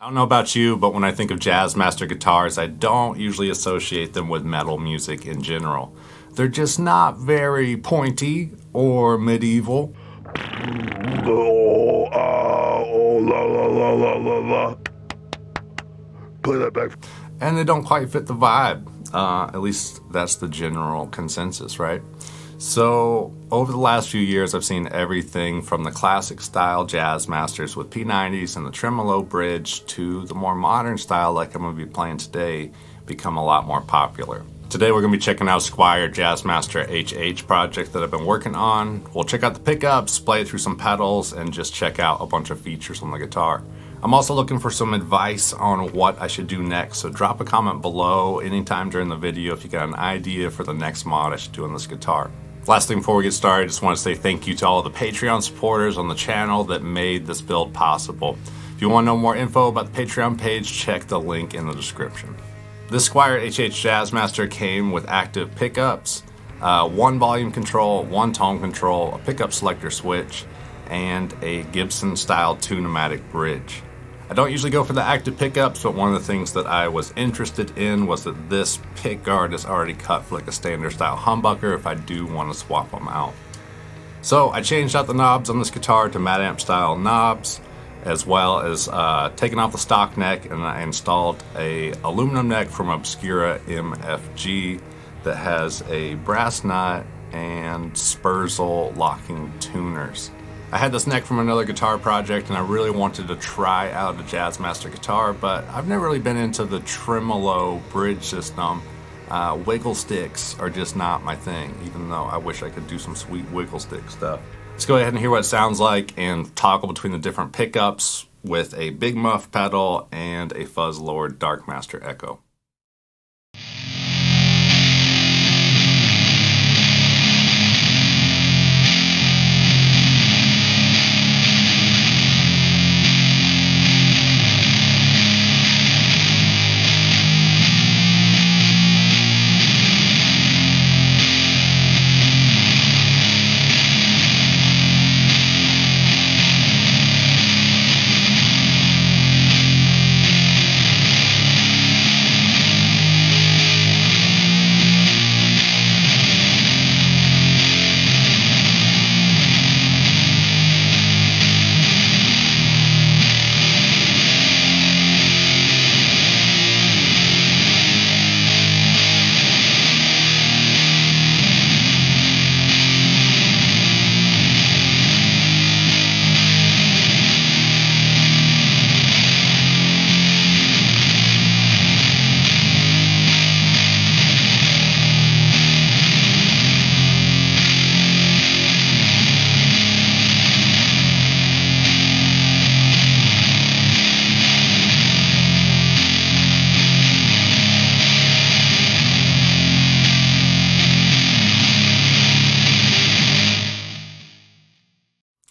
I don't know about you, but when I think of Jazzmaster guitars, I don't usually associate them with metal music in general. They're just not very pointy or medieval. Play that back. And they don't quite fit the vibe. At least that's the general consensus, right? So over the last few years, I've seen everything from the classic style Jazzmasters with P90s and the tremolo bridge to the more modern style like I'm going to be playing today become a lot more popular. Today we're going to be checking out Squier Jazzmaster HH project that I've been working on. We'll check out the pickups, play through some pedals, and just check out a bunch of features on the guitar. I'm also looking for some advice on what I should do next, so drop a comment below anytime during the video if you got an idea for the next mod I should do on this guitar. Last thing before we get started, I just want to say thank you to all the Patreon supporters on the channel that made this build possible. If you want to know more info about the Patreon page, check the link in the description. This Squier HH Jazzmaster came with active pickups, one volume control, one tone control, a pickup selector switch, and a Gibson style 2-pneumatic bridge. I don't usually go for the active pickups, but one of the things that I was interested in was that this pick guard is already cut for like a standard style humbucker if I do want to swap them out. So I changed out the knobs on this guitar to Mad Amp style knobs, as well as taking off the stock neck, and I installed a aluminum neck from Obscura MFG that has a brass nut and Spurzle locking tuners. I had this neck from another guitar project and I really wanted to try out a Jazzmaster guitar, but I've never really been into the tremolo bridge system. Wiggle sticks are just not my thing, even though I wish I could do some sweet wiggle stick stuff. Let's go ahead and hear what it sounds like and toggle between the different pickups with a big Muff pedal and a Fuzzlord Darkmaster Echo.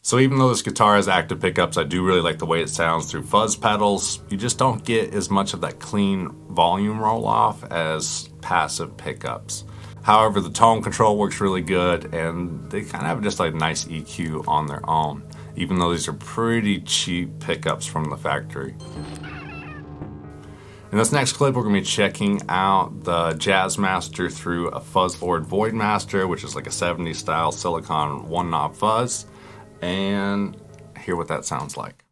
So even though this guitar has active pickups, I do really like the way it sounds through fuzz pedals. You just don't get as much of that clean volume roll off as passive pickups. However, the tone control works really good and they kind of have just like a nice EQ on their own, even though these are pretty cheap pickups from the factory. In this next clip, we're going to be checking out the Jazzmaster through a Fuzzlord Voidmaster, which is like a 70s style silicone one knob fuzz, and hear what that sounds like.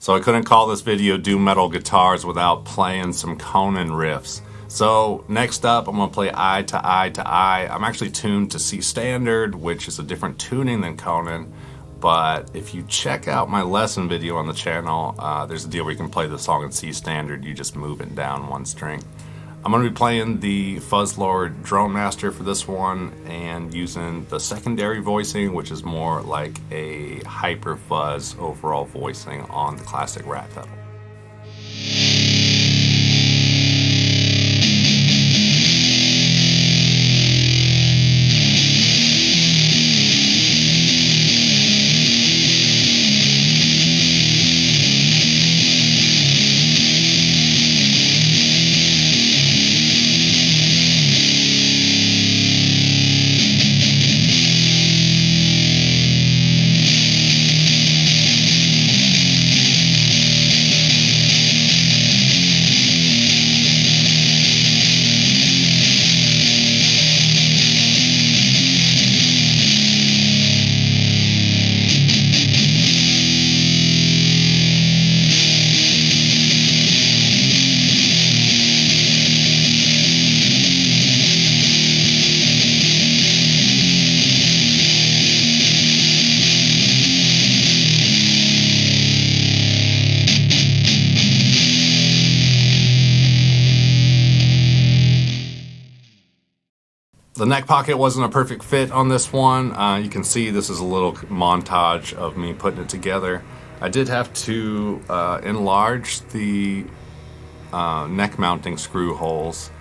So I couldn't call this video Doom Metal Guitars without playing some Conan riffs. So next up, I'm going to play Eye to Eye to Eye. I'm actually tuned to C standard, which is a different tuning than Conan. But if you check out my lesson video on the channel, there's a deal where you can play the song in C standard. You just move it down one string. I'm going to be playing the Fuzzlord Jazzmaster for this one and using the secondary voicing, which is more like a hyper fuzz overall voicing on the classic rat pedal. The neck pocket wasn't a perfect fit on this one. You can see this is a little montage of me putting it together. I did have to enlarge the neck mounting screw holes,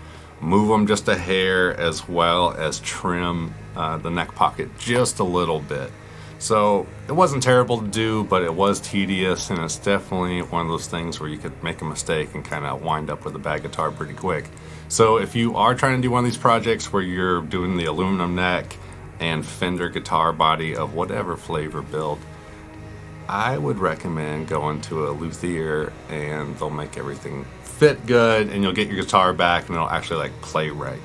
move them just a hair, as well as trim the neck pocket just a little bit. So it wasn't terrible to do, but it was tedious, and it's definitely one of those things where you could make a mistake and kind of wind up with a bad guitar pretty quick. So if you are trying to do one of these projects where you're doing the aluminum neck and Fender guitar body of whatever flavor build, I would recommend going to a luthier, and they'll make everything fit good, and you'll get your guitar back and it'll actually like play right.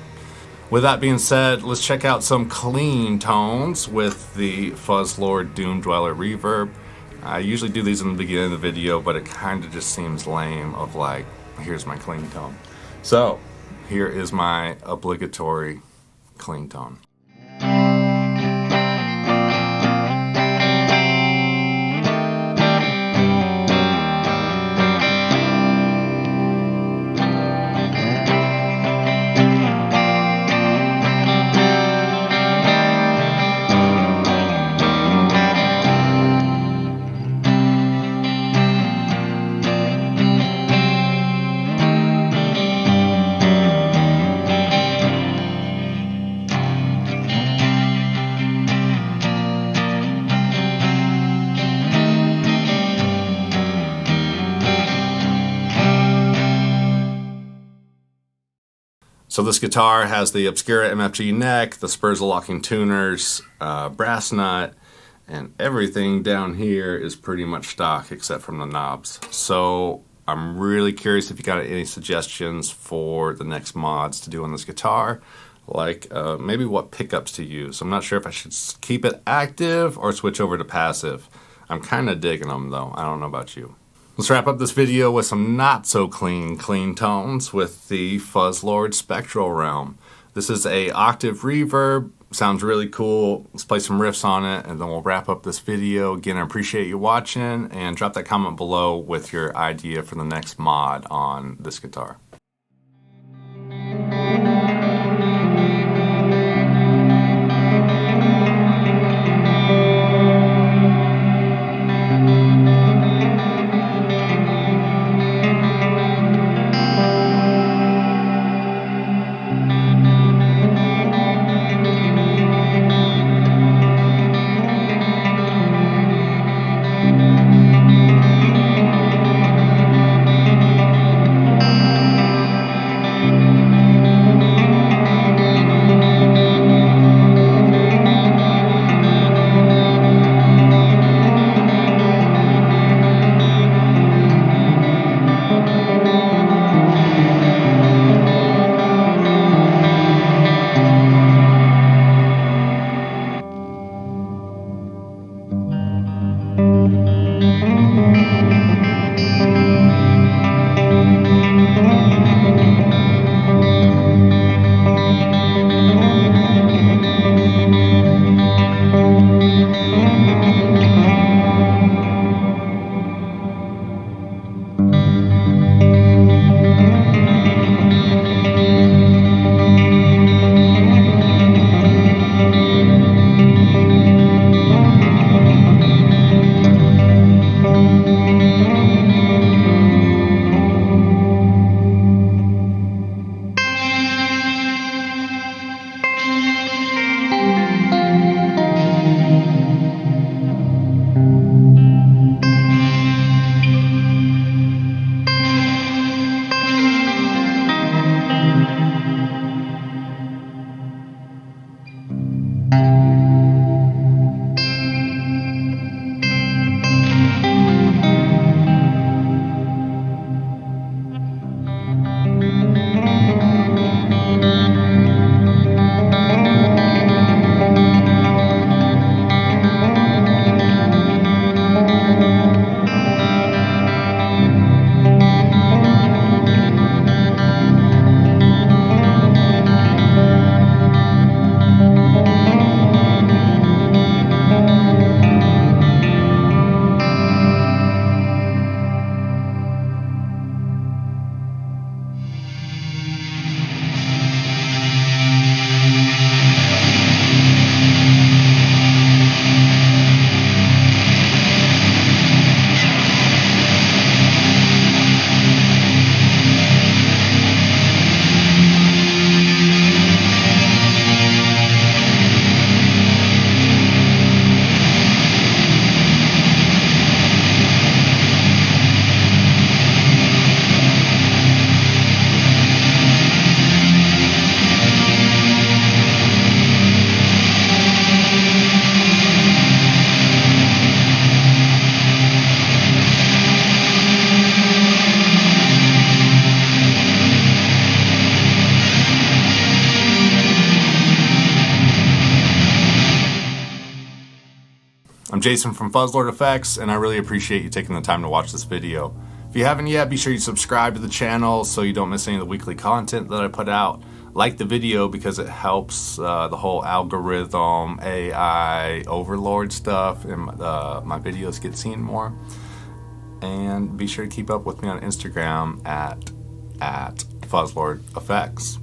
With that being said, let's check out some clean tones with the Fuzzlord Doom Dweller Reverb. I usually do these in the beginning of the video, but it kind of just seems lame of like, here's my clean tone. So here is my obligatory clean tone. So this guitar has the Obscura MFG neck, the Spurzel locking tuners, brass nut, and everything down here is pretty much stock except from the knobs. So I'm really curious if you got any suggestions for the next mods to do on this guitar, like maybe what pickups to use. I'm not sure if I should keep it active or switch over to passive. I'm kind of digging them though. I don't know about you. Let's wrap up this video with some not so clean tones with the Fuzzlord Spectral Realm. This is a octave reverb, sounds really cool. Let's play some riffs on it and then we'll wrap up this video. Again, I appreciate you watching, and drop that comment below with your idea for the next mod on this guitar. I'm Jason from Fuzzlord Effects, and I really appreciate you taking the time to watch this video. If you haven't yet, be sure you subscribe to the channel so you don't miss any of the weekly content that I put out. Like the video because it helps the whole algorithm, AI, overlord stuff, and my videos get seen more. And be sure to keep up with me on Instagram at Fuzzlord Effects.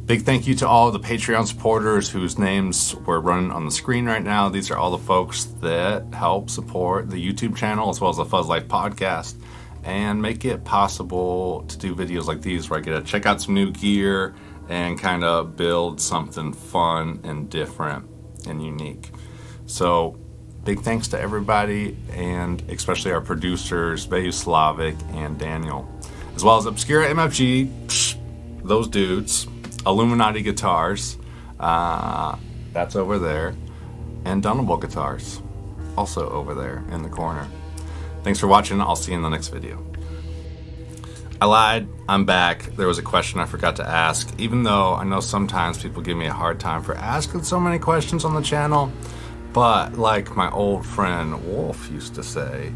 Big thank you to all of the Patreon supporters whose names we're running on the screen right now. These are all the folks that help support the YouTube channel as well as the Fuzz Life podcast and make it possible to do videos like these where I get to check out some new gear and kind of build something fun and different and unique. So big thanks to everybody, and especially our producers, Slavic and Daniel, as well as Obscura MFG, those dudes, Illuminati Guitars, that's over there, and Dunnable Guitars, also over there in the corner. Thanks for watching. I'll see you in the next video. I lied. I'm back. There was a question I forgot to ask, even though I know sometimes people give me a hard time for asking so many questions on the channel. But like my old friend Wolf used to say,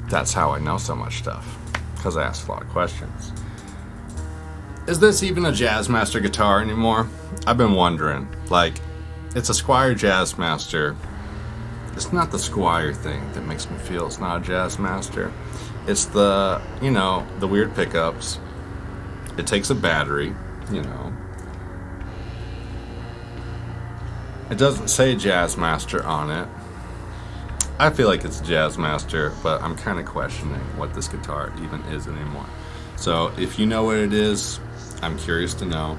that's how I know so much stuff, because I ask a lot of questions. Is this even a Jazzmaster guitar anymore? I've been wondering. Like, it's a Squier Jazzmaster. It's not the Squier thing that makes me feel it's not a Jazzmaster. It's the, the weird pickups. It takes a battery, It doesn't say Jazzmaster on it. I feel like it's Jazzmaster, but I'm kind of questioning what this guitar even is anymore. So if you know what it is, I'm curious to know.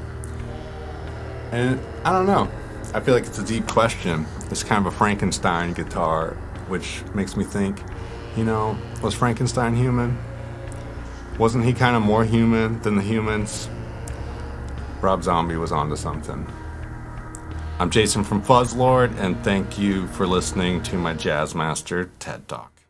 And I don't know. I feel like it's a deep question. It's kind of a Frankenstein guitar, which makes me think, was Frankenstein human? Wasn't he kind of more human than the humans? Rob Zombie was onto something. I'm Jason from Fuzzlord, and thank you for listening to my Jazzmaster TED Talk.